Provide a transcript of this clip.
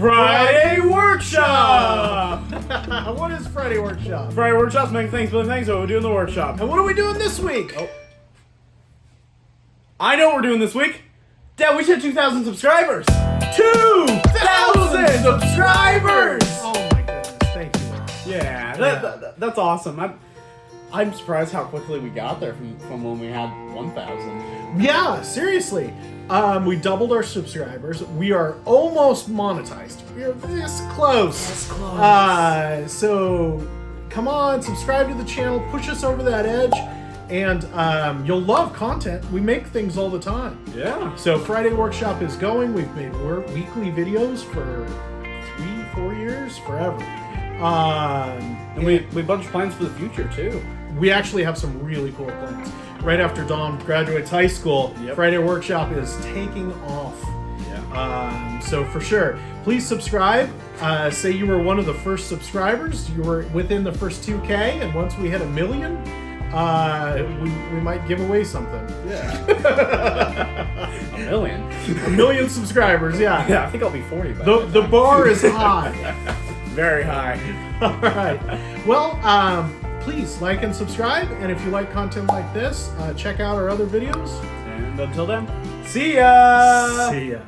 Friday Workshop! What is Friday Workshop? Friday Workshop's making things, but things, what we're doing in the workshop. And what are we doing this week? Oh. I know what we're doing this week. Dad, we should have 2,000 subscribers. 2,000 subscribers! Oh my goodness, thank you. Yeah, that's awesome. I'm surprised how quickly we got there from when we had 1,000. Yeah, seriously. We doubled our subscribers. We are almost monetized. We are this close. This close. So come on, subscribe to the channel, push us over that edge, and you'll love content. We make things all the time. Yeah. So Friday Workshop is going. We've made weekly videos for 3-4 years, forever. And we have a bunch of plans for the future too. We actually have some really cool plans. Right after Dom graduates high school, Yep. Friday Workshop is taking off. Yeah. So for sure, please subscribe. Say you were one of the first subscribers. You were within the first 2K, and once we hit 1 million, we might give away something. Yeah. 1 million. 1 million subscribers, yeah. Yeah, I think I'll be 40 by then. The bar is high. Very high. All right. Well, please like and subscribe, and if you like content like this, check out our other videos. And until then, see ya! See ya.